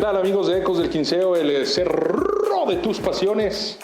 tal, amigos de Ecos del Quinceo, el cerro de tus pasiones?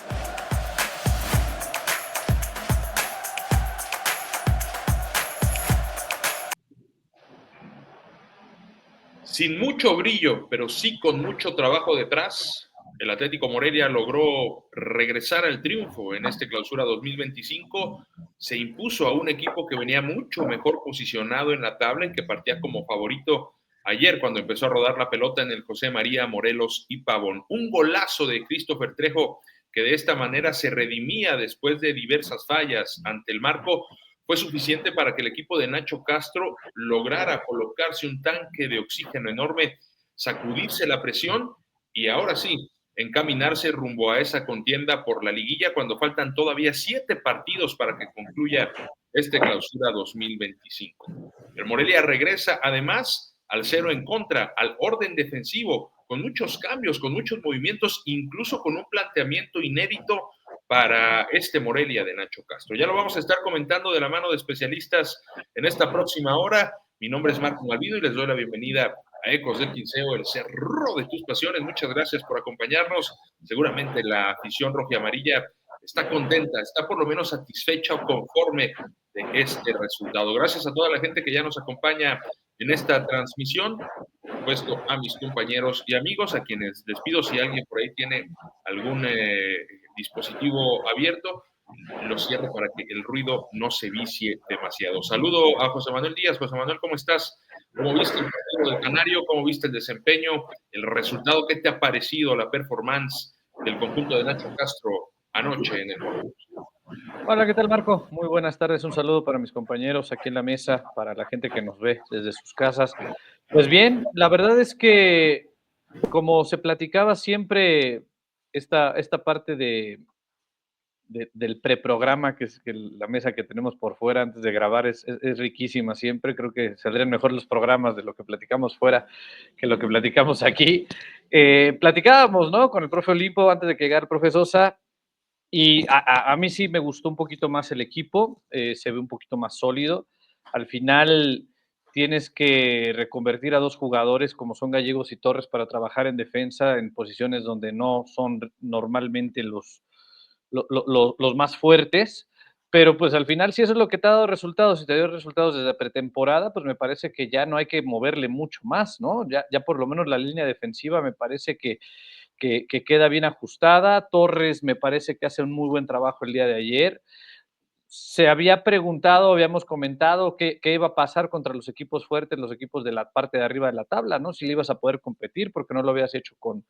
Sin mucho brillo, pero sí con mucho trabajo detrás, el Atlético Morelia logró regresar al triunfo en este clausura 2025. Se impuso a un equipo que venía mucho mejor posicionado en la tabla y que partía como favorito ayer cuando empezó a rodar la pelota en el José María Morelos y Pavón. Un golazo de Christopher Trejo que de esta manera se redimía después de diversas fallas ante el marco, fue suficiente para que el equipo de Nacho Castro lograra colocarse un tanque de oxígeno enorme, sacudirse la presión y ahora sí, encaminarse rumbo a esa contienda por la liguilla cuando faltan todavía 7 partidos para que concluya este clausura 2025. El Morelia regresa además al 0 en contra, al orden defensivo, con muchos cambios, con muchos movimientos, incluso con un planteamiento inédito para este Morelia de Nacho Castro. Ya lo vamos a estar comentando de la mano de especialistas en esta próxima hora. Mi nombre es Marco Malvino y les doy la bienvenida a Ecos del Quinceo, el cerro de tus pasiones. Muchas gracias por acompañarnos. Seguramente la afición roja y amarilla está contenta, está por lo menos satisfecha o conforme de este resultado. Gracias a toda la gente que ya nos acompaña en esta transmisión, por supuesto a mis compañeros y amigos, a quienes les pido si alguien por ahí tiene algún dispositivo abierto, lo cierro para que el ruido no se vicie demasiado. Saludo a José Manuel Díaz. José Manuel, ¿cómo estás? ¿Cómo viste el partido del Canario? ¿Cómo viste el desempeño? ¿El resultado? ¿Qué te ha parecido la performance del conjunto de Nacho Castro anoche en el Morelos? Hola, ¿qué tal, Marco? Muy buenas tardes. Un saludo para mis compañeros aquí en la mesa, para la gente que nos ve desde sus casas. Pues bien, la verdad es que, como se platicaba siempre, esta parte del preprograma, que es que la mesa que tenemos por fuera antes de grabar, es riquísima siempre. Creo que saldrían mejor los programas de lo que platicamos fuera que lo que platicamos aquí. Platicábamos, ¿no? Con el profe Olimpo antes de que llegara el profe Sosa. Y a mí sí me gustó un poquito más el equipo, se ve un poquito más sólido. Al final tienes que reconvertir a dos jugadores como son Gallegos y Torres para trabajar en defensa en posiciones donde no son normalmente los más fuertes. Pero pues al final, si eso es lo que te ha dado resultados, si te dio resultados desde pretemporada, pues me parece que ya no hay que moverle mucho más, ¿no? Ya por lo menos la línea defensiva me parece que queda bien ajustada. Torres me parece que hace un muy buen trabajo el día de ayer. Se había preguntado, habíamos comentado qué iba a pasar contra los equipos fuertes, los equipos de la parte de arriba de la tabla, ¿no? Si le ibas a poder competir, porque no lo habías hecho con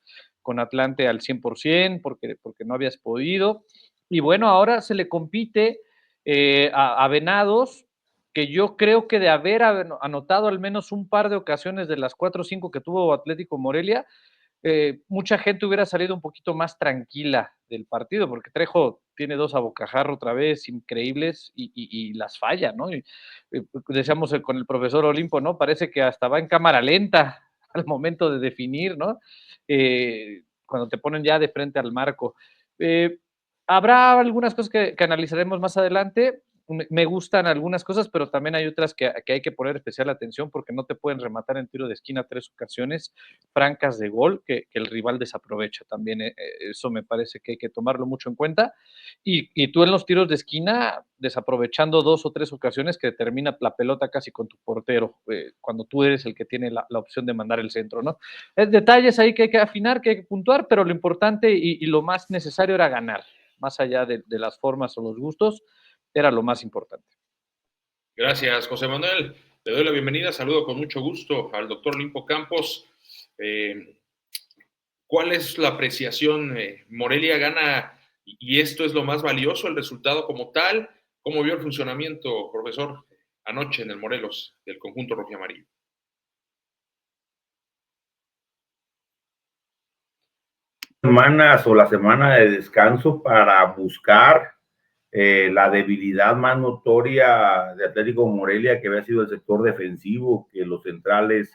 Atlante al 100%, porque no habías podido. Y bueno, ahora se le compite a Venados, que yo creo que de haber anotado al menos un par de ocasiones de las 4 o 5 que tuvo Atlético Morelia, mucha gente hubiera salido un poquito más tranquila del partido, porque Trejo tiene dos a bocajarro otra vez increíbles y las falla, ¿no? Decíamos con el profesor Olimpo, ¿no? Parece que hasta va en cámara lenta al momento de definir, ¿no? Cuando te ponen ya de frente al marco. Habrá algunas cosas que analizaremos más adelante. Me gustan algunas cosas, pero también hay otras que hay que poner especial atención porque no te pueden rematar en tiro de esquina 3 ocasiones francas de gol que el rival desaprovecha también. Eso me parece que hay que tomarlo mucho en cuenta. Y tú en los tiros de esquina, desaprovechando 2 o 3 ocasiones que termina la pelota casi con tu portero, cuando tú eres el que tiene la opción de mandar el centro, ¿no? Detalles ahí que hay que afinar, que hay que puntuar, pero lo importante y lo más necesario era ganar, más allá de las formas o los gustos, era lo más importante. Gracias, José Manuel. Le doy la bienvenida. Saludo con mucho gusto al doctor Olimpo Campos. ¿Cuál es la apreciación? Morelia gana y esto es lo más valioso, el resultado como tal. ¿Cómo vio el funcionamiento, profesor, anoche en el Morelos del conjunto rojiamarillo? Semanas o la semana de descanso para buscar la debilidad más notoria de Atlético Morelia, que había sido el sector defensivo, que los centrales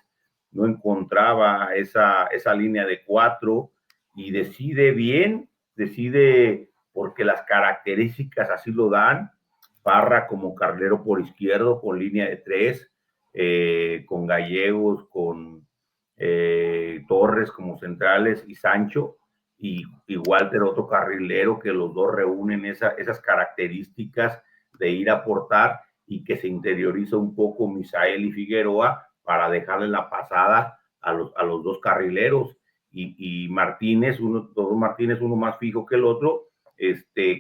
no encontraba esa línea de 4 y decide porque las características así lo dan. Parra como carrilero por izquierdo con línea de 3, con Gallegos, con Torres como centrales y Sancho, y Walter, otro carrilero, que los dos reúnen esas características de ir a aportar, y que se interioriza un poco Misael y Figueroa para dejarle la pasada a los dos carrileros, y Martínez, uno más fijo que el otro,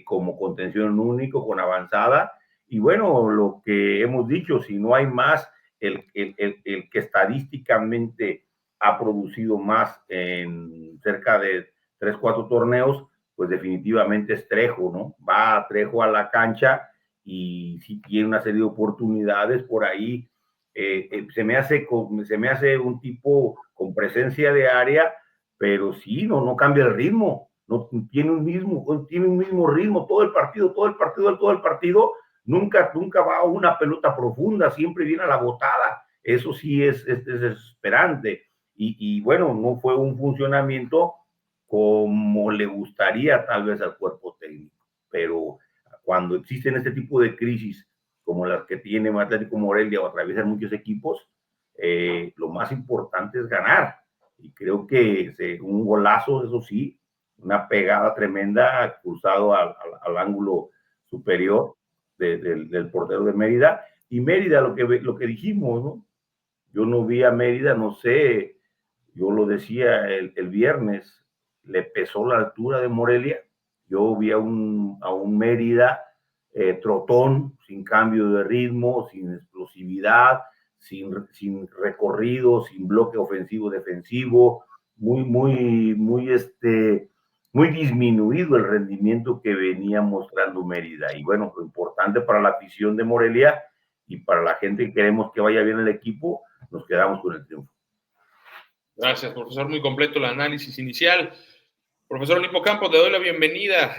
como contención único, con avanzada. Y bueno, lo que hemos dicho, si no hay más, el que estadísticamente ha producido más en cerca de 3, 4 torneos, pues definitivamente es Trejo, ¿no? Va Trejo a la cancha y sí tiene una serie de oportunidades por ahí. Se me hace un tipo con presencia de área, pero sí, no cambia el ritmo, no tiene un mismo ritmo todo el partido, nunca va a una pelota profunda, siempre viene a la botada. Eso sí es desesperante. Y bueno, no fue un funcionamiento como le gustaría tal vez al cuerpo técnico, pero cuando existen este tipo de crisis como las que tiene Atlético Morelia o atraviesan muchos equipos, lo más importante es ganar. Y creo que un golazo, eso sí, una pegada tremenda, cruzado al ángulo superior del portero de Mérida. Y Mérida, lo que dijimos, ¿no? Yo no vi a Mérida, no sé, yo lo decía el viernes, le pesó la altura de Morelia. Yo vi a un Mérida trotón, sin cambio de ritmo, sin explosividad, sin recorrido, sin bloque ofensivo-defensivo, muy disminuido el rendimiento que venía mostrando Mérida. Y bueno, lo importante para la afición de Morelia y para la gente que queremos que vaya bien el equipo, nos quedamos con el triunfo. Gracias, profesor. Muy completo el análisis inicial. Profesor Olimpo Campos, le doy la bienvenida.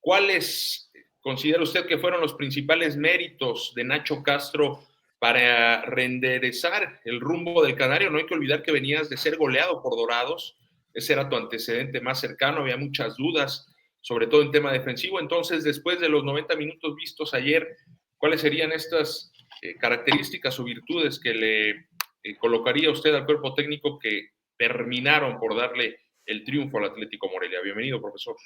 ¿Cuáles considera usted que fueron los principales méritos de Nacho Castro para reenderezar el rumbo del Canario? No hay que olvidar que venías de ser goleado por Dorados. Ese era tu antecedente más cercano. Había muchas dudas, sobre todo en tema defensivo. Entonces, después de los 90 minutos vistos ayer, ¿cuáles serían estas características o virtudes que le colocaría usted al cuerpo técnico que terminaron por darle el triunfo al Atlético Morelia? Bienvenido, profesor.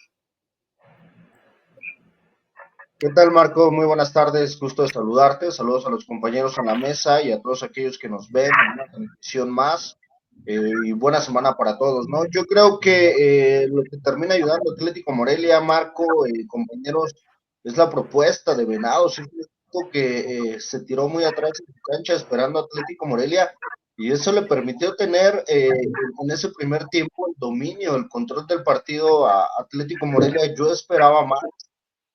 ¿Qué tal, Marco? Muy buenas tardes, gusto de saludarte. Saludos a los compañeros en la mesa y a todos aquellos que nos ven en una transmisión más. Y buena semana para todos, ¿no? Yo creo que lo que termina ayudando a Atlético Morelia, Marco, compañeros, es la propuesta de Venados. Es un equipo que se tiró muy atrás en su cancha esperando a Atlético Morelia, y eso le permitió tener en ese primer tiempo el dominio, el control del partido a Atlético Morelia. Yo esperaba más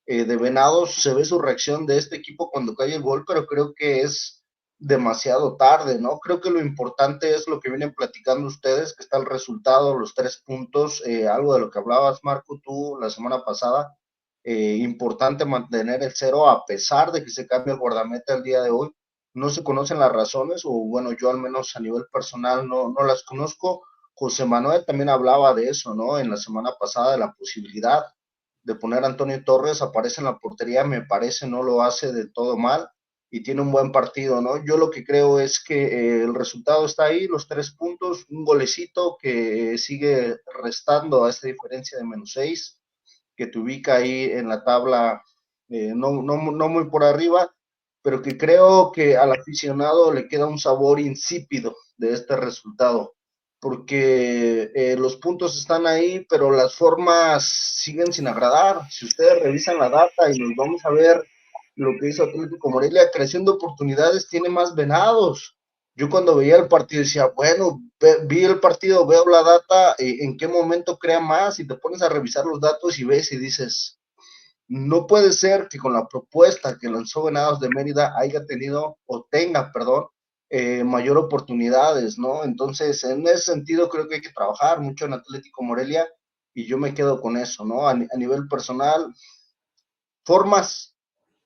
de Venados. Se ve su reacción de este equipo cuando cae el gol, pero creo que es demasiado tarde, ¿no? Creo que lo importante es lo que vienen platicando ustedes, que está el resultado, los 3 puntos, algo de lo que hablabas, Marco, tú la semana pasada. Importante mantener el 0 a pesar de que se cambie el guardameta el día de hoy. No se conocen las razones, o bueno, yo al menos a nivel personal no las conozco. José Manuel también hablaba de eso, ¿no? En la semana pasada, de la posibilidad de poner a Antonio Torres, aparece en la portería, me parece no lo hace de todo mal y tiene un buen partido, ¿no? Yo lo que creo es que el resultado está ahí, los 3 puntos, un golecito que sigue restando a esta diferencia de -6, que te ubica ahí en la tabla, no muy por arriba, pero que creo que al aficionado le queda un sabor insípido de este resultado, porque los puntos están ahí, pero las formas siguen sin agradar. Si ustedes revisan la data y nos vamos a ver lo que hizo Atlético Morelia, creciendo oportunidades, tiene más Venados. Yo cuando veía el partido decía, bueno, vi el partido, veo la data, en qué momento crea más, y te pones a revisar los datos y ves y dices, no puede ser que con la propuesta que lanzó Venados de Mérida haya tenido, o tenga, perdón, mayor oportunidades, ¿no? Entonces, en ese sentido, creo que hay que trabajar mucho en Atlético Morelia, y yo me quedo con eso, ¿no? A nivel personal, formas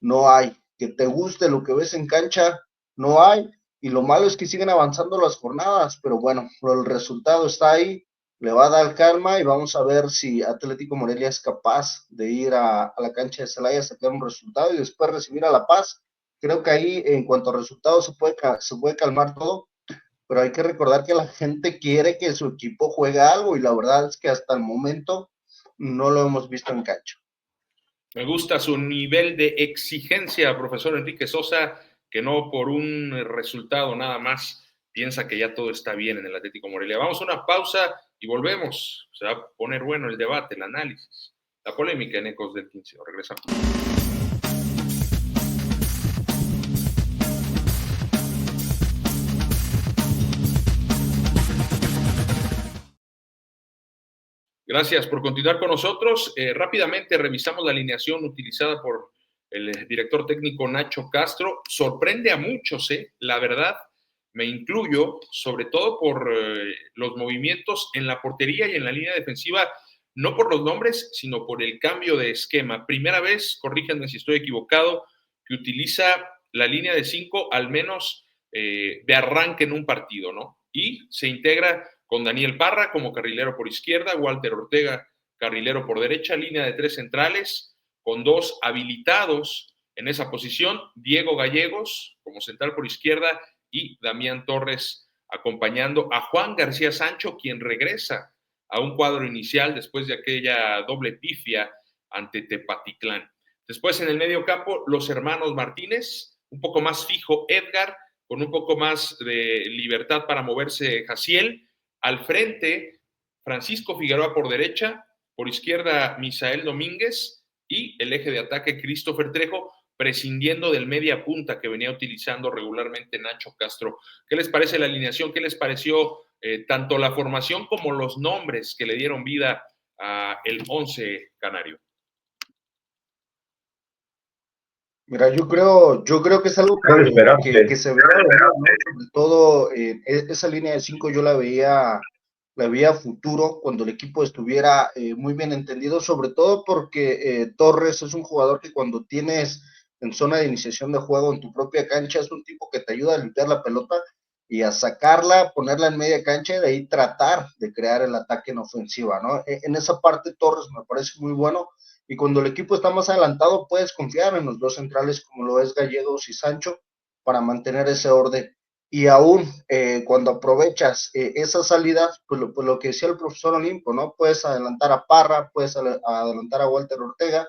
no hay. Que te guste lo que ves en cancha, no hay. Y lo malo es que siguen avanzando las jornadas, pero bueno, el resultado está ahí, le va a dar calma y vamos a ver si Atlético Morelia es capaz de ir a la cancha de Celaya, sacar un resultado y después recibir a La Paz. Creo que ahí, en cuanto a resultados, se puede calmar todo, pero hay que recordar que la gente quiere que su equipo juegue algo y la verdad es que hasta el momento no lo hemos visto en cancha. Me gusta su nivel de exigencia, profesor Enrique Sosa, que no por un resultado nada más piensa que ya todo está bien en el Atlético Morelia. Vamos a una pausa y volvemos. Se va a poner bueno el debate, el análisis, la polémica en Ecos del 15. Regresamos. Gracias por continuar con nosotros. Rápidamente revisamos la alineación utilizada por el director técnico Nacho Castro. Sorprende a muchos, la verdad, me incluyo, sobre todo por los movimientos en la portería y en la línea defensiva, no por los nombres, sino por el cambio de esquema. Primera vez, corríjanme si estoy equivocado, que utiliza la línea de 5 al menos de arranque en un partido, ¿no? Y se integra con Daniel Parra como carrilero por izquierda, Walter Ortega carrilero por derecha, línea de 3 centrales, con 2 habilitados en esa posición, Diego Gallegos como central por izquierda y Damián Torres acompañando a Juan García Sancho, quien regresa a un cuadro inicial después de aquella doble pifia ante Tepatitlán. Después en el medio campo, los hermanos Martínez, un poco más fijo Edgar, con un poco más de libertad para moverse Jaciel. Al frente, Francisco Figueroa por derecha, por izquierda Misael Domínguez y el eje de ataque Christopher Trejo, prescindiendo del media punta que venía utilizando regularmente Nacho Castro. ¿Qué les parece la alineación? ¿Qué les pareció tanto la formación como los nombres que le dieron vida a el 11 canario? Mira, yo creo que es algo que se ve, ¿no? Sobre todo esa línea de 5 yo la veía futuro cuando el equipo estuviera muy bien entendido, sobre todo porque Torres es un jugador que cuando tienes en zona de iniciación de juego en tu propia cancha es un tipo que te ayuda a limpiar la pelota y a sacarla, ponerla en media cancha y de ahí tratar de crear el ataque en ofensiva, ¿no? En esa parte Torres me parece muy bueno. Y cuando el equipo está más adelantado, puedes confiar en los 2 centrales, como lo es Gallegos y Sancho, para mantener ese orden. Y aún cuando aprovechas esa salida, pues lo que decía el profesor Olimpo, ¿no? Puedes adelantar a Parra, puedes adelantar a Walter Ortega,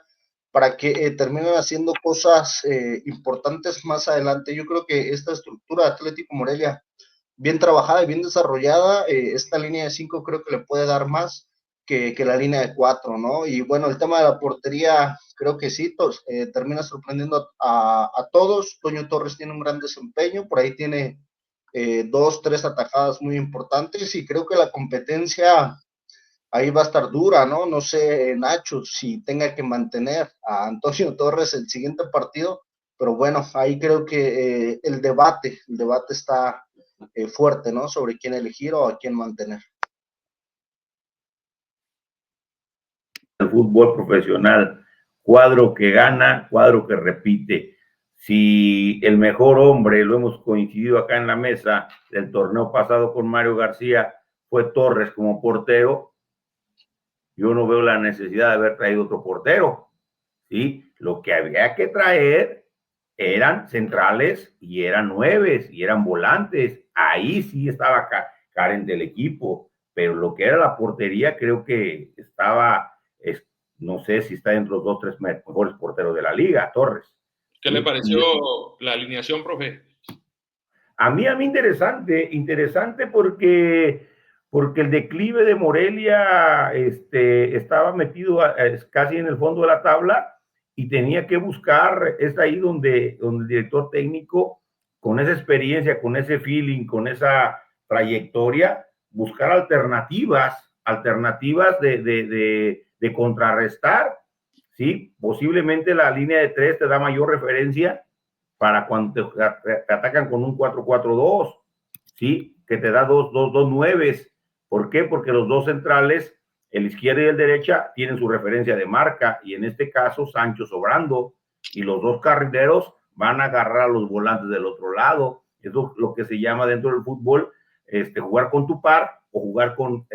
para que terminen haciendo cosas importantes más adelante. Yo creo que esta estructura de Atlético Morelia, bien trabajada y bien desarrollada, esta línea de 5 creo que le puede dar más que la línea de 4, ¿no? Y bueno, el tema de la portería, creo que sí, termina sorprendiendo a todos. Toño Torres tiene un gran desempeño, por ahí tiene 2, 3 atajadas muy importantes y creo que la competencia ahí va a estar dura, ¿no? No sé, Nacho, si tenga que mantener a Antonio Torres el siguiente partido, pero bueno, ahí creo que el debate está fuerte, ¿no? Sobre quién elegir o a quién mantener. El fútbol profesional, cuadro que gana, cuadro que repite. Si el mejor hombre, lo hemos coincidido acá en la mesa del torneo pasado con Mario García, fue Torres como portero, yo no veo la necesidad de haber traído otro portero, ¿sí? Lo que había que traer eran centrales y eran 9 y eran volantes. Ahí sí estaba carente del equipo, pero lo que era la portería creo que estaba, no sé si está entre los 2 o 3 mejores porteros de la liga, Torres. ¿Qué le pareció la alineación, profe? A mí interesante porque el declive de Morelia estaba metido casi en el fondo de la tabla y tenía que buscar, es ahí donde el director técnico, con esa experiencia, con ese feeling, con esa trayectoria, buscar alternativas de contrarrestar, ¿sí? Posiblemente la línea de 3 te da mayor referencia para cuando te atacan con un 4-4-2, ¿sí? Que te da dos 9. ¿Por qué? Porque los 2 centrales, el izquierdo y el derecha, tienen su referencia de marca, y en este caso Sancho sobrando, y los 2 carrileros van a agarrar a los volantes del otro lado. Eso es lo que se llama dentro del fútbol, jugar con tu par o jugar con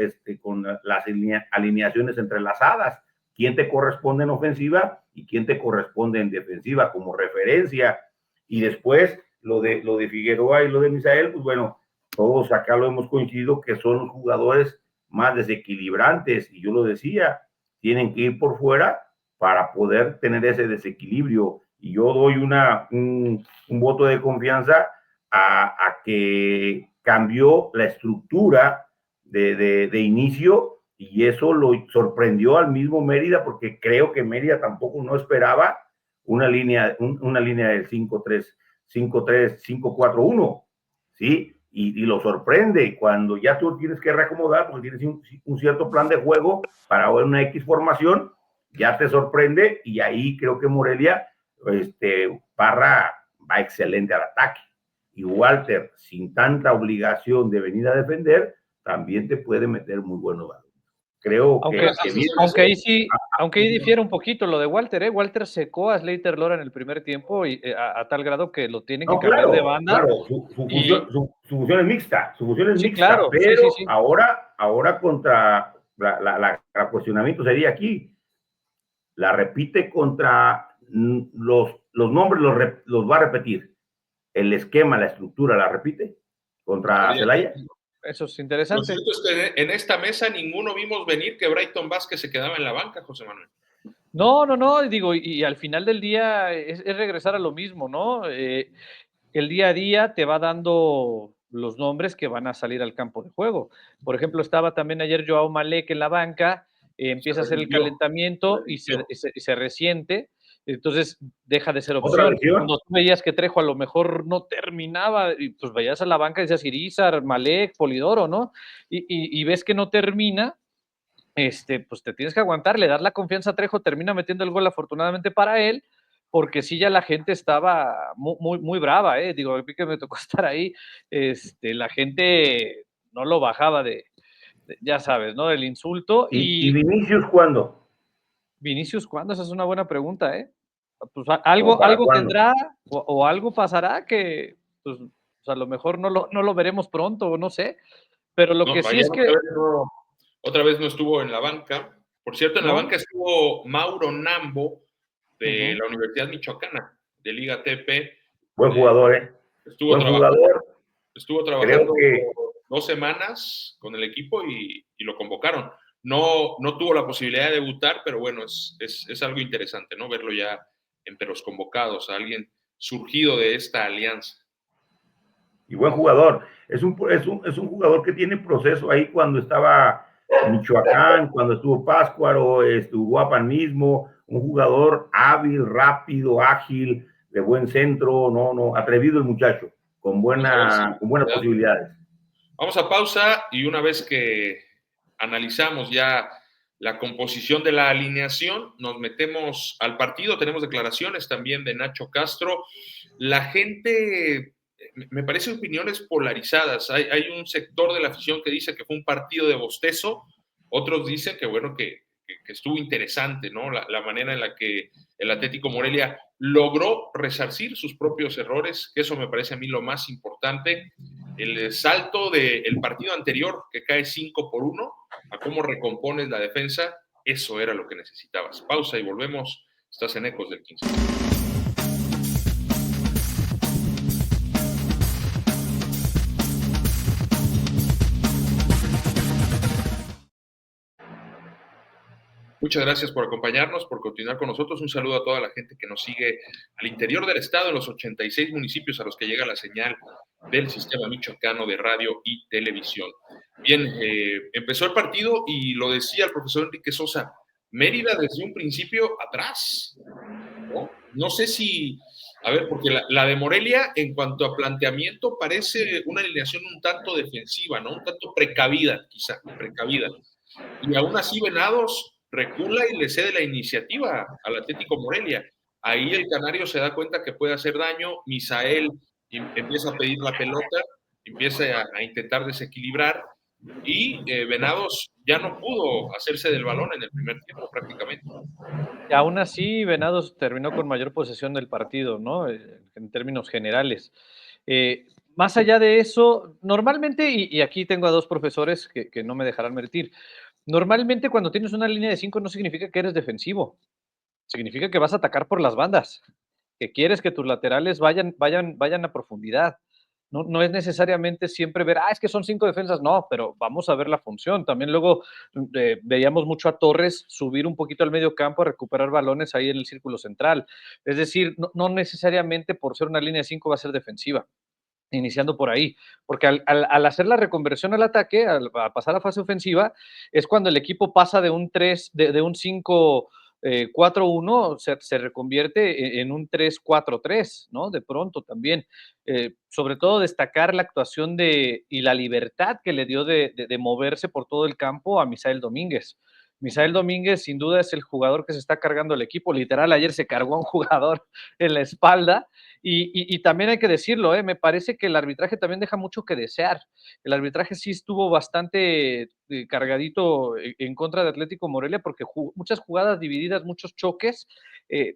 las alineaciones entrelazadas. ¿Quién te corresponde en ofensiva y quién te corresponde en defensiva como referencia? Y después lo de Figueroa y lo de Misael, pues bueno, todos acá lo hemos coincidido que son jugadores más desequilibrantes, y yo lo decía, tienen que ir por fuera para poder tener ese desequilibrio, y yo doy un voto de confianza a que cambió la estructura de inicio, y eso lo sorprendió al mismo Mérida, porque creo que Mérida tampoco no esperaba una línea del 5-3, 5-3, 5-4-1, ¿sí? Y lo sorprende cuando ya tú tienes que reacomodar, porque tienes un cierto plan de juego para una X formación, ya te sorprende, y ahí creo que Morelia, Parra va excelente al ataque. Y Walter, sin tanta obligación de venir a defender, también te puede meter muy buenos balones. Creo aunque ahí difiere un poquito lo de Walter, ¿eh? Walter secó a Slater Lora en el primer tiempo y a tal grado que lo tienen que cambiar de banda. Claro, su función es mixta, sí, claro, pero sí. ahora contra el cuestionamiento sería aquí, la repite contra los nombres, los va a repetir, el esquema, la estructura, la repite contra Celaya. Eso es interesante. Lo cierto es que en esta mesa ninguno vimos venir que Brighton Vázquez se quedaba en la banca, José Manuel. No, digo, y al final del día es regresar a lo mismo, ¿no? El día a día te va dando los nombres que van a salir al campo de juego. Por ejemplo, estaba también ayer Joao Malek en la banca, empieza a hacer el calentamiento y se resiente, entonces deja de ser opción. Cuando tú veías que Trejo a lo mejor no terminaba, y pues veías a la banca y decías Irizar, Malek, Polidoro, ¿no? Y ves que no termina, pues te tienes que aguantar, le das la confianza a Trejo, termina metiendo el gol afortunadamente para él, porque sí ya la gente estaba muy brava, digo, a mí que me tocó estar ahí, la gente no lo bajaba ya sabes, ¿no? El insulto. ¿Y Vinicius cuándo? Vinicius, ¿cuándo? Esa es una buena pregunta, Pues algo tendrá o algo pasará que, pues a lo mejor no lo veremos pronto, no sé, pero lo que sí es que... Otra vez no estuvo en la banca. Por cierto, en la banca estuvo Mauro Nambo, de la Universidad Michoacana, de Liga TP. Buen jugador, Estuvo trabajando 2 semanas con el equipo y lo convocaron. No tuvo la posibilidad de debutar, pero bueno, es algo interesante, ¿no? Verlo ya entre los convocados, a alguien surgido de esta alianza. Y buen jugador. Es un jugador que tiene proceso ahí cuando estaba Michoacán, cuando estuvo Páscuaro, Uruapan mismo, un jugador hábil, rápido, ágil, de buen centro, atrevido el muchacho, con buenas posibilidades. Vamos a pausa, y una vez que analizamos ya la composición de la alineación, nos metemos al partido. Tenemos declaraciones también de Nacho Castro. La gente, me parece, opiniones polarizadas. Hay un sector de la afición que dice que fue un partido de bostezo, otros dicen que bueno, que estuvo interesante, ¿no? La manera en la que el Atlético Morelia logró resarcir sus propios errores, que eso me parece a mí lo más importante. El salto del partido anterior, que cae 5-1, a cómo recompones la defensa, eso era lo que necesitabas. Pausa y volvemos. Estás en Ecos del 15. Muchas gracias por acompañarnos, por continuar con nosotros. Un saludo a toda la gente que nos sigue al interior del estado, en los 86 municipios a los que llega la señal del sistema michoacano de radio y televisión. Bien, empezó el partido y lo decía el profesor Enrique Sosa, Mérida desde un principio atrás, ¿no? No sé si, a ver, porque la de Morelia en cuanto a planteamiento parece una alineación un tanto defensiva, ¿no? Un tanto precavida, quizá, precavida. Y aún así Venados recula y le cede la iniciativa al Atlético Morelia. Ahí el canario se da cuenta que puede hacer daño, Misael empieza a pedir la pelota, empieza a intentar desequilibrar, y Venados ya no pudo hacerse del balón en el primer tiempo prácticamente. Y aún así, Venados terminó con mayor posesión del partido, ¿no? En términos generales. Más allá de eso, normalmente, y aquí tengo a 2 profesores que no me dejarán mentir, normalmente cuando tienes una línea de 5 no significa que eres defensivo, significa que vas a atacar por las bandas, que quieres que tus laterales vayan a profundidad. No es necesariamente siempre ver, es que son 5 defensas, no, pero vamos a ver la función. También luego veíamos mucho a Torres subir un poquito al medio campo a recuperar balones ahí en el círculo central. Es decir, no necesariamente por ser una línea de 5 va a ser defensiva, iniciando por ahí, porque al hacer la reconversión al ataque, al pasar a fase ofensiva, es cuando el equipo pasa de un 3, de un 5 4-1 se reconvierte en un 3-4-3, ¿no? De pronto también. Sobre todo destacar la actuación y la libertad que le dio de moverse por todo el campo a Misael Domínguez. Misael Domínguez sin duda es el jugador que se está cargando el equipo, literal, ayer se cargó a un jugador en la espalda y también hay que decirlo, me parece que el arbitraje también deja mucho que desear. El arbitraje sí estuvo bastante cargadito en contra de Atlético Morelia porque muchas jugadas divididas, muchos choques,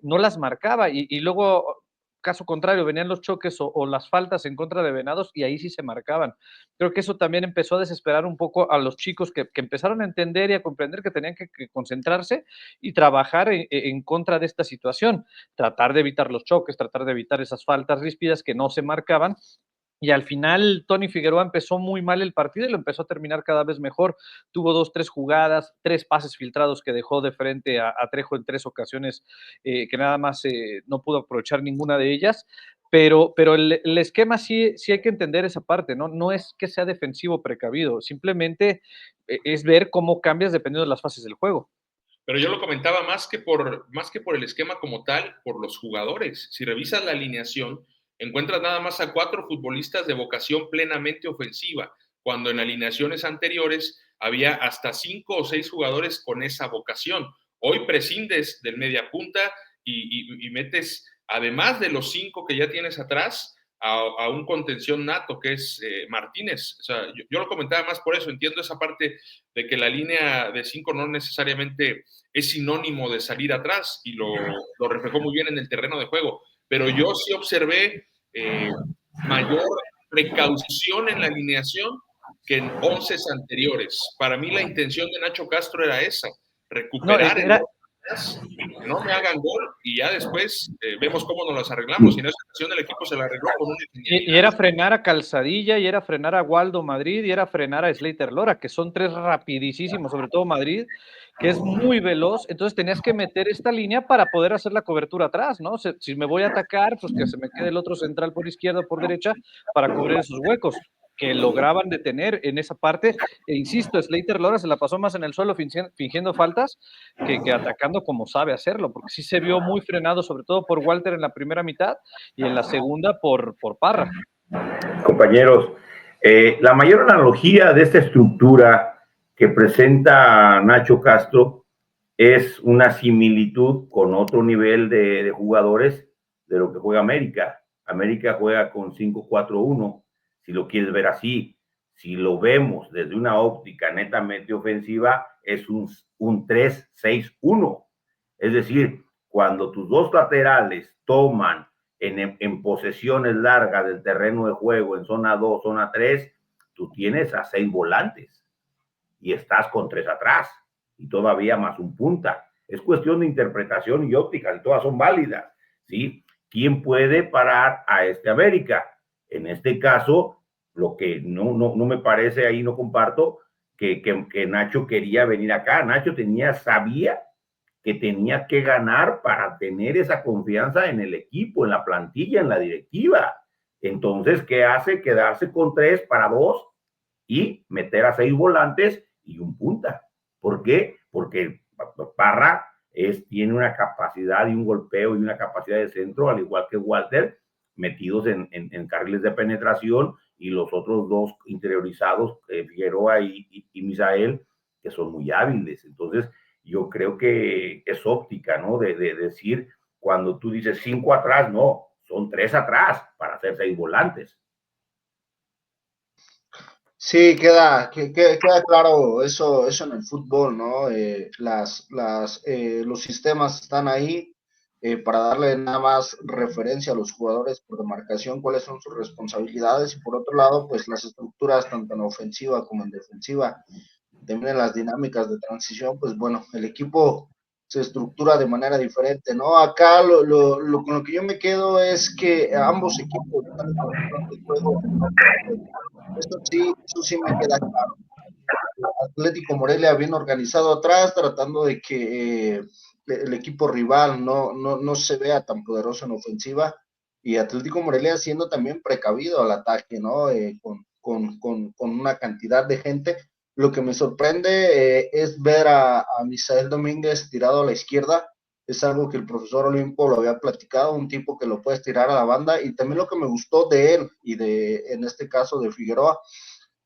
no las marcaba y luego, caso contrario, venían los choques o las faltas en contra de Venados y ahí sí se marcaban. Creo que eso también empezó a desesperar un poco a los chicos que empezaron a entender y a comprender que tenían que concentrarse y trabajar en contra de esta situación, tratar de evitar los choques, tratar de evitar esas faltas ríspidas que no se marcaban. Y al final Tony Figueroa empezó muy mal el partido y lo empezó a terminar cada vez mejor. Tuvo 2, 3 jugadas, 3 pases filtrados que dejó de frente a Trejo en 3 ocasiones, que nada más no pudo aprovechar ninguna de ellas. Pero el esquema sí hay que entender esa parte, ¿no? No es que sea defensivo precavido, simplemente es ver cómo cambias dependiendo de las fases del juego. Pero yo lo comentaba más que por el esquema como tal, por los jugadores. Si revisas la alineación, encuentras nada más a 4 futbolistas de vocación plenamente ofensiva, cuando en alineaciones anteriores había hasta 5 o 6 jugadores con esa vocación. Hoy prescindes del media punta y metes, además de los 5 que ya tienes atrás, a un contención nato que es Martínez. O sea, yo lo comentaba más por eso, entiendo esa parte de que la línea de 5 no necesariamente es sinónimo de salir atrás y lo reflejó muy bien en el terreno de juego, pero yo sí observé mayor precaución en la alineación que en 11 anteriores. Para mí la intención de Nacho Castro era esa, recuperar no me hagan gol y ya después vemos cómo nos las arreglamos. Y en esa ocasión el equipo se la arregló con un y era frenar a Calzadilla, y era frenar a Waldo Madrid, y era frenar a Slater Lora, que son 3 rapidísimos, sobre todo Madrid, que es muy veloz. Entonces tenías que meter esta línea para poder hacer la cobertura atrás, ¿no? Si me voy a atacar, pues que se me quede el otro central por izquierda o por derecha para cubrir esos huecos que lograban detener en esa parte. E insisto, Slater Lora se la pasó más en el suelo fingiendo faltas que atacando como sabe hacerlo, porque sí se vio muy frenado, sobre todo por Walter en la primera mitad y en la segunda por Parra. Compañeros, la mayor analogía de esta estructura que presenta Nacho Castro es una similitud con otro nivel de jugadores de lo que juega América. América juega con 5-4-1, si lo quieres ver así. Si lo vemos desde una óptica netamente ofensiva, es un 3-6-1. Es decir, cuando tus 2 laterales toman en posesiones largas del terreno de juego, en zona 2, zona 3, tú tienes a 6 volantes y estás con 3 atrás y todavía más un punta. Es cuestión de interpretación y óptica y todas son válidas, ¿sí? ¿Quién puede parar a este América? En este caso, lo que no me parece, ahí no comparto, que Nacho quería venir acá. Nacho sabía que tenía que ganar para tener esa confianza en el equipo, en la plantilla, en la directiva. Entonces, ¿qué hace? Quedarse con 3 para 2 y meter a 6 volantes y un punta. ¿Por qué? Porque Parra tiene una capacidad y un golpeo y una capacidad de centro, al igual que Walter, metidos en carriles de penetración, y los otros 2 interiorizados, Figueroa y Misael, que son muy hábiles. Entonces, yo creo que es óptica, ¿no? De decir, cuando tú dices 5 atrás, no, son 3 atrás para hacer 6 volantes. Sí, queda claro eso en el fútbol, ¿no? Los sistemas están ahí para darle nada más referencia a los jugadores por demarcación, cuáles son sus responsabilidades, y por otro lado, pues las estructuras tanto en ofensiva como en defensiva, también en las dinámicas de transición, pues bueno, el equipo se estructura de manera diferente, ¿no? Acá con lo que yo me quedo es que ambos equipos están ejecutando el juego de norte a sur. Eso sí me queda claro. Atlético Morelia bien organizado atrás, tratando de que el equipo rival no se vea tan poderoso en ofensiva, y Atlético Morelia siendo también precavido al ataque, ¿no? Con una cantidad de gente. Lo que me sorprende es ver a Misael Domínguez tirado a la izquierda. Es algo que el profesor Olimpo lo había platicado, un tipo que lo puedes tirar a la banda, y también lo que me gustó de él y en este caso de Figueroa,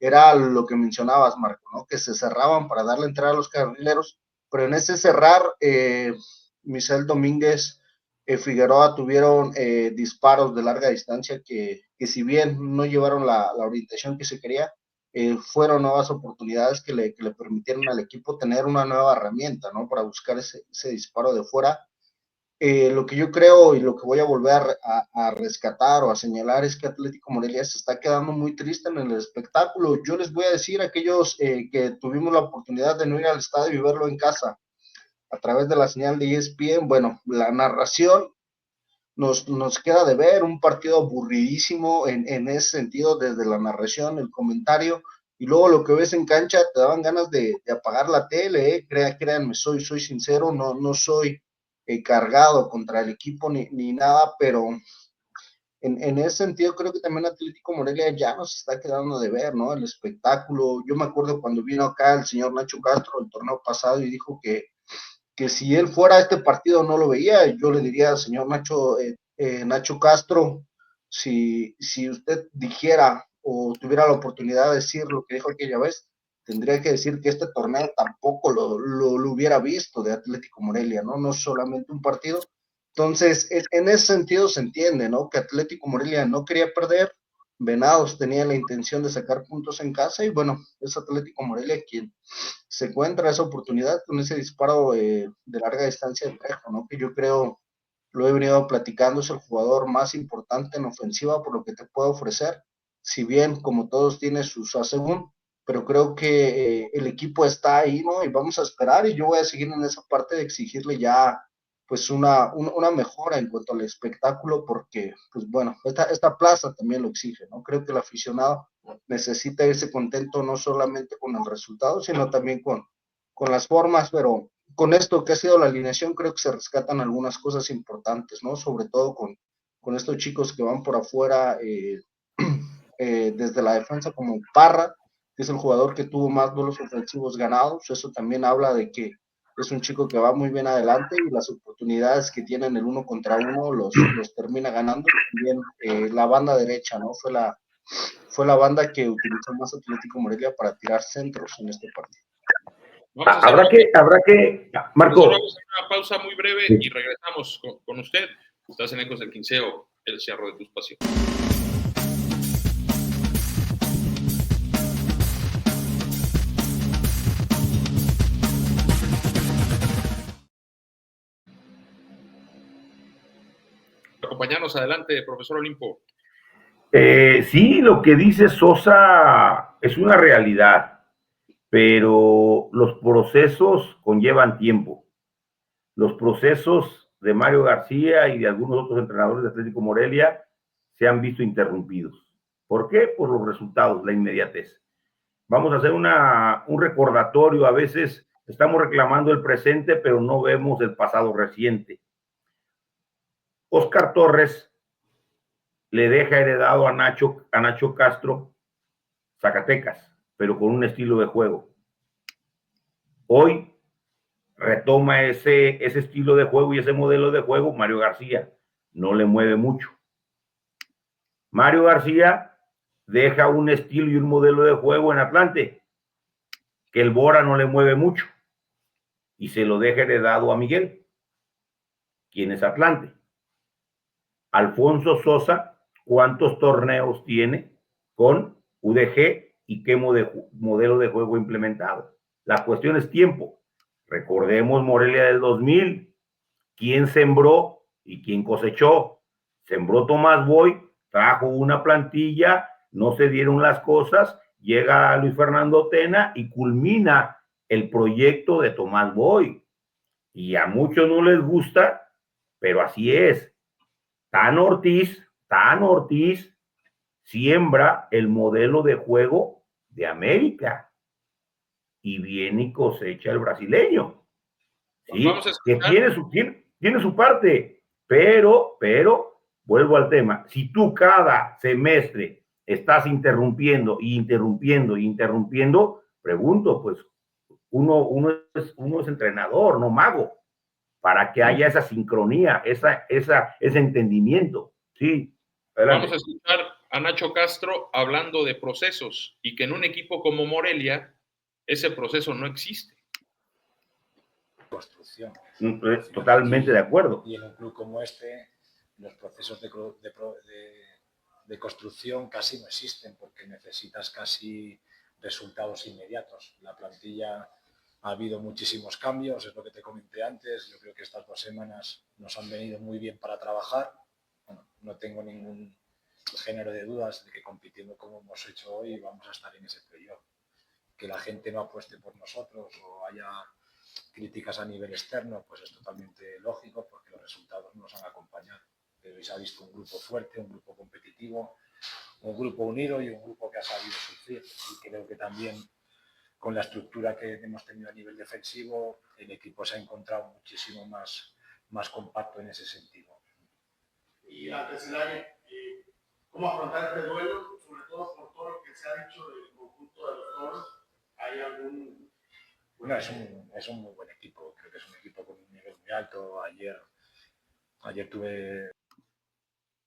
era lo que mencionabas, Marco, ¿no? Que se cerraban para darle entrada a los carrileros, pero en ese cerrar, Misael Domínguez, Figueroa tuvieron disparos de larga distancia que si bien no llevaron la orientación que se quería, fueron nuevas oportunidades que le permitieron al equipo tener una nueva herramienta, ¿no? Para buscar ese disparo de fuera. Lo que yo creo y lo que voy a volver a rescatar o a señalar es que Atlético Morelia se está quedando muy triste en el espectáculo. Yo les voy a decir a aquellos que tuvimos la oportunidad de no ir al estadio y verlo en casa a través de la señal de ESPN, bueno, la narración nos queda de ver, un partido aburridísimo en ese sentido, desde la narración, el comentario, y luego lo que ves en cancha te daban ganas de apagar la tele, créanme, soy sincero, no soy cargado contra el equipo ni nada, pero en ese sentido creo que también Atlético Morelia ya nos está quedando de ver, ¿no? El espectáculo. Yo me acuerdo cuando vino acá el señor Nacho Castro el torneo pasado y dijo que si él fuera a este partido no lo veía. Yo le diría al señor Nacho Castro, si usted dijera o tuviera la oportunidad de decir lo que dijo aquella vez, tendría que decir que este torneo tampoco lo hubiera visto de Atlético Morelia, ¿no? No solamente un partido. Entonces, en ese sentido se entiende, ¿no? Que Atlético Morelia no quería perder, Venados tenía la intención de sacar puntos en casa, y bueno, es Atlético Morelia quien se encuentra esa oportunidad con ese disparo de larga distancia de Trejo, ¿no? Que yo creo, lo he venido platicando, es el jugador más importante en ofensiva por lo que te puede ofrecer. Si bien, como todos, tiene sus asegún, pero creo que el equipo está ahí, ¿no? Y vamos a esperar, y yo voy a seguir en esa parte de exigirle ya pues una mejora en cuanto al espectáculo, porque, pues bueno, esta plaza también lo exige, ¿no? Creo que el aficionado necesita irse contento no solamente con el resultado, sino también con las formas, pero con esto que ha sido la alineación, creo que se rescatan algunas cosas importantes, ¿no? Sobre todo con estos chicos que van por afuera, desde la defensa, como Parra, que es el jugador que tuvo más duelos ofensivos ganados. Eso también habla de que es un chico que va muy bien adelante, y las oportunidades que tienen el 1 contra 1 los termina ganando. También la banda derecha, ¿no? Fue la banda que utilizó más Atlético Morelia para tirar centros en este partido. Habrá que, Marco. Vamos a hacer una pausa muy breve y regresamos con usted. Estás en Ecos del Quinceo, el cerro de tus pasiones. Acompañarnos adelante, profesor Olimpo. Sí, lo que dice Sosa es una realidad, pero los procesos conllevan tiempo. Los procesos de Mario García y de algunos otros entrenadores de Atlético Morelia se han visto interrumpidos. ¿Por qué? Por los resultados, la inmediatez. Vamos a hacer un recordatorio. A veces estamos reclamando el presente, pero no vemos el pasado reciente. Oscar Torres le deja heredado a Nacho Castro Zacatecas, pero con un estilo de juego. Hoy retoma ese estilo de juego y ese modelo de juego Mario García. No le mueve mucho. Mario García deja un estilo y un modelo de juego en Atlante que el Bora no le mueve mucho, y se lo deja heredado a Miguel, quien es Atlante. Alfonso Sosa, ¿cuántos torneos tiene con UDG y qué modelo de juego implementado? La cuestión es tiempo. Recordemos Morelia del 2000. ¿Quién sembró y quién cosechó? Sembró Tomás Boy, trajo una plantilla, no se dieron las cosas, llega Luis Fernando Tena y culmina el proyecto de Tomás Boy. Y a muchos no les gusta, pero así es. Tan Ortiz siembra el modelo de juego de América y viene y cosecha el brasileño. ¿Sí? Vamos a Que escuchar. tiene su parte, pero, vuelvo al tema, si tú cada semestre estás interrumpiendo, pregunto, pues uno es entrenador, no mago, para que haya esa sincronía, ese entendimiento. Sí, adelante. Vamos a escuchar a Nacho Castro hablando de procesos y que en un equipo como Morelia ese proceso no existe. Construcción. Totalmente de acuerdo. Y en un club como este, los procesos de construcción casi no existen porque necesitas casi resultados inmediatos. La plantilla ha habido muchísimos cambios, es lo que te comenté antes. Yo creo que estas 2 semanas nos han venido muy bien para trabajar. Bueno, no tengo ningún género de dudas de que compitiendo como hemos hecho hoy vamos a estar en ese playoff. Que la gente no apueste por nosotros o haya críticas a nivel externo, pues es totalmente lógico porque los resultados no nos han acompañado. Pero hoy se ha visto un grupo fuerte, un grupo competitivo, un grupo unido y un grupo que ha sabido sufrir. Y creo que también con la estructura que hemos tenido a nivel defensivo, el equipo se ha encontrado muchísimo más compacto en ese sentido. Y antes del año, ¿cómo afrontar este duelo? Sobre todo por todo lo que se ha dicho del conjunto de los Toros. ¿Hay algún...? Bueno, es un muy buen equipo, creo que es un equipo con un nivel muy alto. Ayer tuve...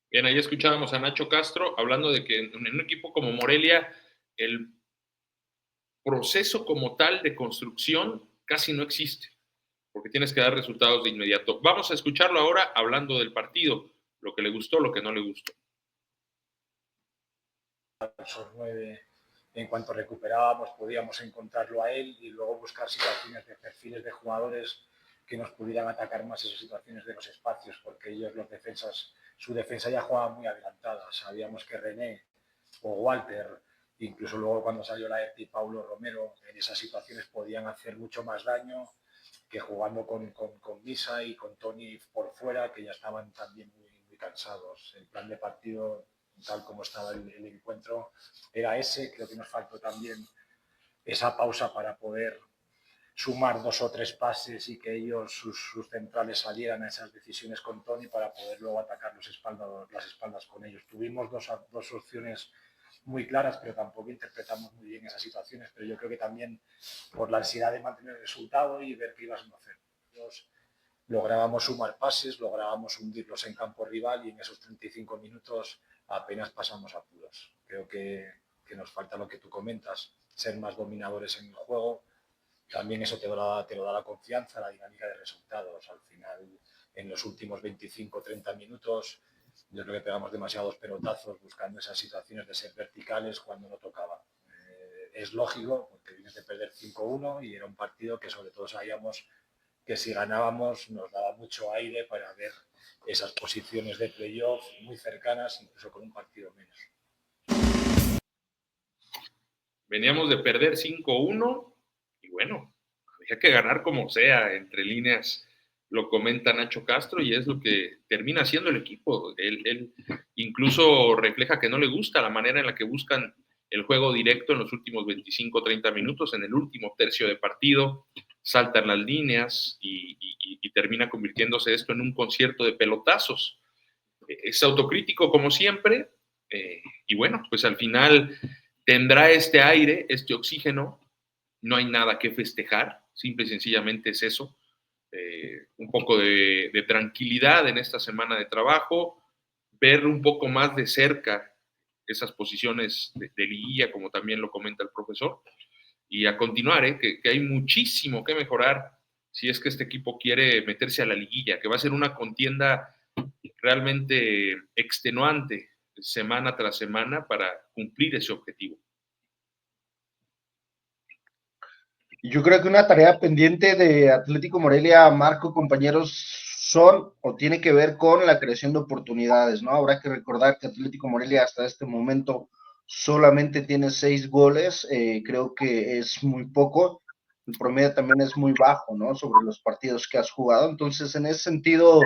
Bien, ahí escuchábamos a Nacho Castro hablando de que en un equipo como Morelia el proceso como tal de construcción casi no existe, porque tienes que dar resultados de inmediato. Vamos a escucharlo ahora hablando del partido, lo que le gustó, lo que no le gustó. Esos 9, en cuanto recuperábamos, podíamos encontrarlo a él y luego buscar situaciones de perfiles de jugadores que nos pudieran atacar más esas situaciones de los espacios, porque ellos, los defensas, su defensa ya jugaba muy adelantada. Sabíamos que René o Walter, incluso luego cuando salió la ERTE y Paulo Romero, en esas situaciones podían hacer mucho más daño que jugando con Misa y con Tony por fuera, que ya estaban también muy cansados. El plan de partido, tal como estaba el encuentro, era ese. Creo que nos faltó también esa pausa para poder sumar 2 o 3 pases y que ellos, sus centrales, salieran a esas decisiones con Tony para poder luego atacar las espaldas con ellos. Tuvimos dos opciones muy claras, pero tampoco interpretamos muy bien esas situaciones. Pero yo creo que también por la ansiedad de mantener el resultado y ver que ibas a hacer. Lográbamos sumar pases, lográbamos hundirlos en campo rival y en esos 35 minutos apenas pasamos apuros. Creo que nos falta lo que tú comentas, ser más dominadores en el juego. También eso te lo da la confianza, la dinámica de resultados. Al final, en los últimos 25-30 minutos, yo creo que pegamos demasiados pelotazos buscando esas situaciones de ser verticales cuando no tocaba. Es lógico, porque vienes de perder 5-1 y era un partido que sobre todo sabíamos que si ganábamos nos daba mucho aire para ver esas posiciones de playoff muy cercanas, incluso con un partido menos. Veníamos de perder 5-1 y bueno, había que ganar como sea, entre líneas lo comenta Nacho Castro y es lo que termina haciendo el equipo. Él incluso refleja que no le gusta la manera en la que buscan el juego directo en los últimos 25-30 minutos, en el último tercio de partido, saltan las líneas y termina convirtiéndose esto en un concierto de pelotazos. Es autocrítico como siempre y bueno, pues al final tendrá este aire, este oxígeno, no hay nada que festejar, simple y sencillamente es eso. Un poco de tranquilidad en esta semana de trabajo, ver un poco más de cerca esas posiciones de liguilla, como también lo comenta el profesor, y a continuar, que hay muchísimo que mejorar si es que este equipo quiere meterse a la liguilla, que va a ser una contienda realmente extenuante semana tras semana para cumplir ese objetivo. Yo creo que una tarea pendiente de Atlético Morelia, Marco, compañeros, son o tiene que ver con la creación de oportunidades, ¿no? Habrá que recordar que Atlético Morelia hasta este momento solamente tiene 6 goles, creo que es muy poco, el promedio también es muy bajo, ¿no? Sobre los partidos que has jugado. Entonces, en ese sentido,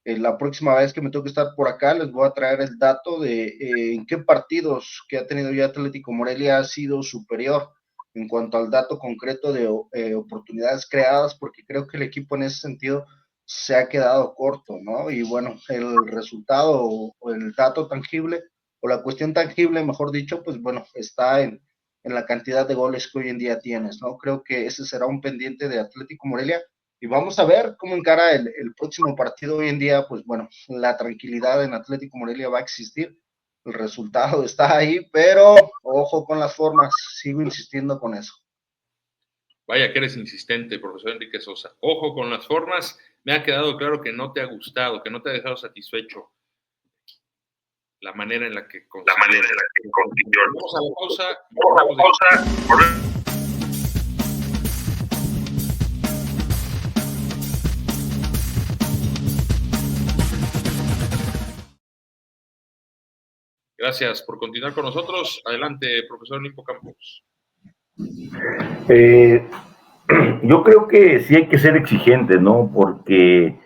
la próxima vez que me toque estar por acá, les voy a traer el dato de en qué partidos que ha tenido ya Atlético Morelia ha sido superior en cuanto al dato concreto de oportunidades creadas, porque creo que el equipo en ese sentido se ha quedado corto, ¿no? Y bueno, el resultado o el dato tangible, o la cuestión tangible, mejor dicho, pues bueno, está en la cantidad de goles que hoy en día tienes, ¿no? Creo que ese será un pendiente de Atlético Morelia y vamos a ver cómo encara el próximo partido hoy en día, pues bueno, la tranquilidad en Atlético Morelia va a existir, el resultado está ahí, pero ojo con las formas, sigo insistiendo con eso. Vaya que eres insistente, profesor Enrique Sosa. Ojo con las formas, me ha quedado claro que no te ha gustado, que no te ha dejado satisfecho la manera en la que consiguió. Vamos a la pausa. Gracias por continuar con nosotros. Adelante, profesor Olimpo Campos. Yo creo que sí hay que ser exigente, ¿no? Porque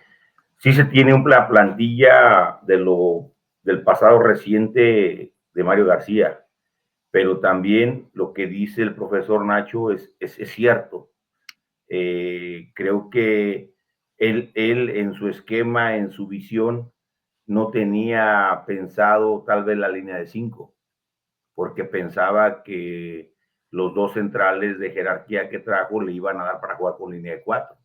sí se tiene una plantilla del pasado reciente de Mario García, pero también lo que dice el profesor Nacho es cierto. Creo que él en su esquema, en su visión, no tenía pensado tal vez la línea de 5, porque pensaba que los dos centrales de jerarquía que trajo le iban a dar para jugar con línea de 4.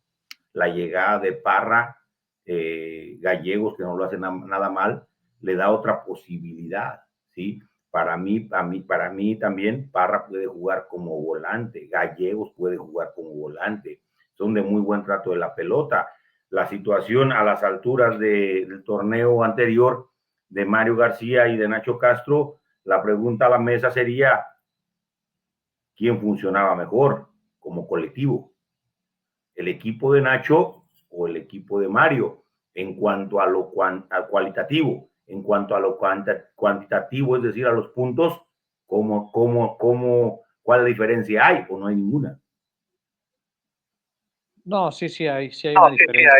La llegada de Parra, Gallegos, que no lo hace nada mal, le da otra posibilidad, ¿sí? Para mí también Parra puede jugar como volante, Gallegos puede jugar como volante, son de muy buen trato de la pelota. La situación a las alturas del torneo anterior de Mario García y de Nacho Castro, la pregunta a la mesa sería, ¿quién funcionaba mejor como colectivo? ¿El equipo de Nacho o el equipo de Mario? En cuanto a lo cualitativo, en cuanto a lo cuantitativo, es decir, a los puntos, ¿cuál diferencia hay o no hay ninguna? No, sí hay una diferencia.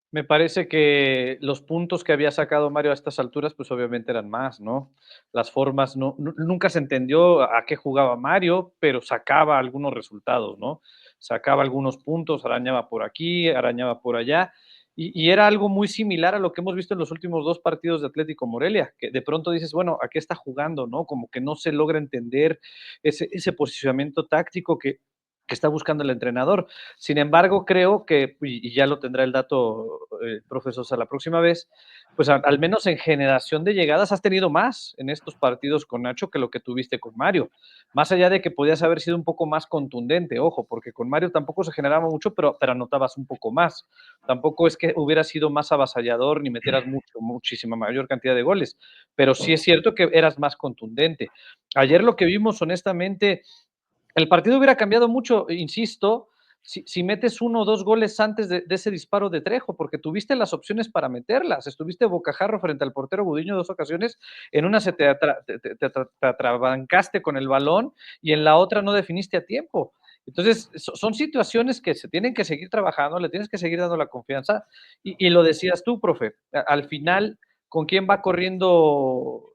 Me parece que los puntos que había sacado Mario a estas alturas, pues obviamente eran más, ¿no? Las formas, nunca se entendió a qué jugaba Mario, pero sacaba algunos resultados, ¿no? Sacaba algunos puntos, arañaba por aquí, arañaba por allá, y era algo muy similar a lo que hemos visto en los últimos 2 partidos de Atlético Morelia, que de pronto dices, bueno, ¿a qué está jugando, no? Como que no se logra entender ese posicionamiento táctico que está buscando el entrenador. Sin embargo, creo que, y ya lo tendrá el dato profesor la próxima vez, pues al menos en generación de llegadas has tenido más en estos partidos con Nacho que lo que tuviste con Mario. Más allá de que podías haber sido un poco más contundente, ojo, porque con Mario tampoco se generaba mucho, pero anotabas un poco más. Tampoco es que hubiera sido más avasallador ni metieras muchísima mayor cantidad de goles, pero sí es cierto que eras más contundente. Ayer lo que vimos, honestamente, el partido hubiera cambiado mucho, insisto, si metes 1 o 2 goles antes de ese disparo de Trejo, porque tuviste las opciones para meterlas. Estuviste bocajarro frente al portero Gudiño 2 ocasiones, en una te atrabancaste con el balón y en la otra no definiste a tiempo. Entonces, son situaciones que se tienen que seguir trabajando, le tienes que seguir dando la confianza, y lo decías tú, profe, al final, ¿con quién va corriendo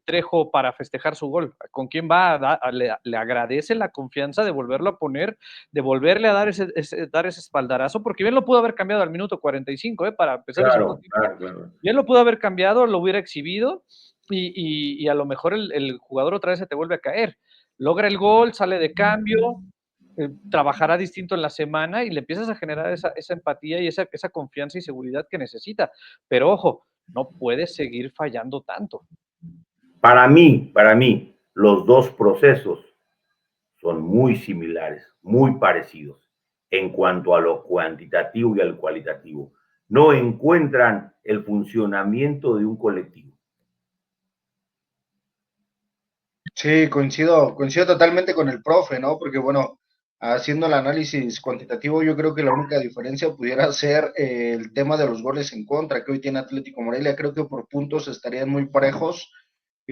Trejo para festejar su gol? ¿Con quién va? Le agradece la confianza de volverlo a poner, de volverle a dar ese espaldarazo, porque bien lo pudo haber cambiado al minuto 45, para empezar el segundo tiempo. Claro. Bien lo pudo haber cambiado, lo hubiera exhibido, y a lo mejor el jugador otra vez se te vuelve a caer. Logra el gol, sale de cambio, trabajará distinto en la semana y le empiezas a generar esa empatía y esa confianza y seguridad que necesita. Pero ojo, no puedes seguir fallando tanto. Para mí, los dos procesos son muy similares, muy parecidos en cuanto a lo cuantitativo y al cualitativo. No encuentran el funcionamiento de un colectivo. Sí, coincido totalmente con el profe, ¿no? Porque bueno, haciendo el análisis cuantitativo, yo creo que la única diferencia pudiera ser el tema de los goles en contra que hoy tiene Atlético Morelia. Creo que por puntos estarían muy parejos.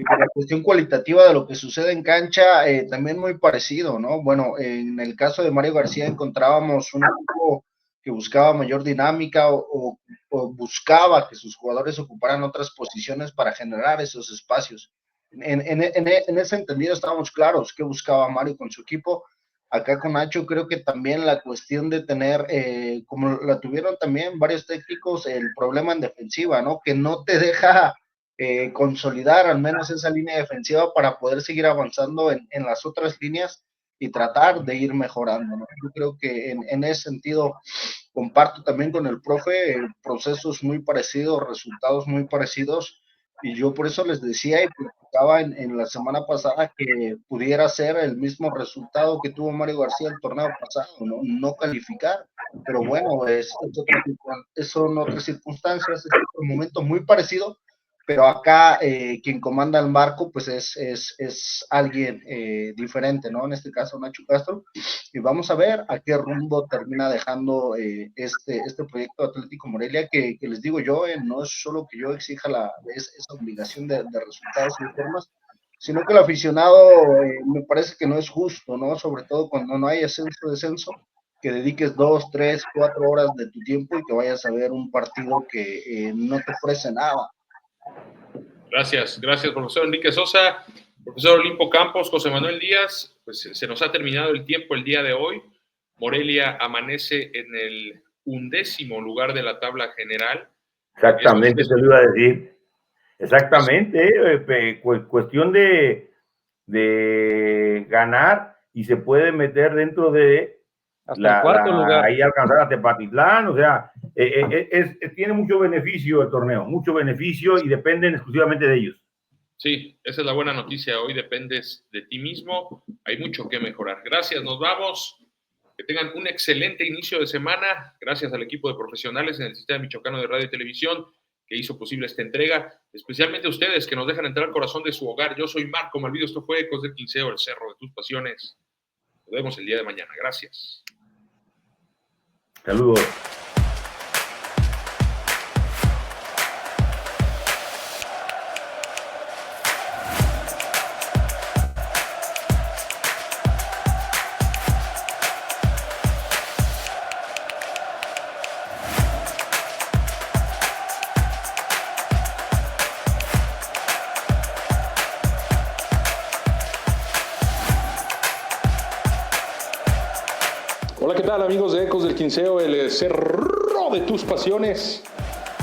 la cuestión cualitativa de lo que sucede en cancha, también muy parecido, ¿no? Bueno, en el caso de Mario García encontrábamos un equipo que buscaba mayor dinámica o buscaba que sus jugadores ocuparan otras posiciones para generar esos espacios. En ese entendido estábamos claros qué buscaba Mario con su equipo. Acá con Nacho creo que también la cuestión de tener, como la tuvieron también varios técnicos, el problema en defensiva, ¿no? Que no te deja consolidar al menos esa línea defensiva para poder seguir avanzando en las otras líneas y tratar de ir mejorando, ¿no? Yo creo que en ese sentido comparto también con el profe procesos muy parecidos, resultados muy parecidos, y yo por eso les decía y platicaba en la semana pasada que pudiera ser el mismo resultado que tuvo Mario García el torneo pasado, no calificar, pero bueno, son otras circunstancias, es otro momento muy parecido, pero acá quien comanda el marco pues es alguien diferente, ¿no? En este caso Nacho Castro, y vamos a ver a qué rumbo termina dejando este proyecto Atlético Morelia, que les digo yo, no es solo que yo exija esa obligación de resultados y de formas, sino que el aficionado me parece que no es justo, ¿no? Sobre todo cuando no hay ascenso-descenso, que dediques 2, 3, 4 horas de tu tiempo y que vayas a ver un partido que no te ofrece nada. Gracias, profesor Enrique Sosa, profesor Olimpo Campos, José Manuel Díaz. Pues se nos ha terminado el tiempo el día de hoy. Morelia amanece en el 11º lugar de la tabla general. Exactamente, te lo iba a decir. Exactamente, cuestión de ganar y se puede meter dentro de hasta el cuarto lugar. Ahí alcanzar a Tepatitlán, o sea, tiene mucho beneficio el torneo, mucho beneficio y dependen exclusivamente de ellos. Sí, esa es la buena noticia. Hoy dependes de ti mismo. Hay mucho que mejorar. Gracias, nos vamos. Que tengan un excelente inicio de semana. Gracias al equipo de profesionales en el Sistema Michoacano de Radio y Televisión que hizo posible esta entrega. Especialmente a ustedes que nos dejan entrar al corazón de su hogar. Yo soy Marco Malvido. Esto fue Ecos del Quinceo, el cerro de tus pasiones. Nos vemos el día de mañana. Gracias. Saludos. Hola, ¿qué tal amigos de Ecos del Quinceo, el cerro de tus pasiones?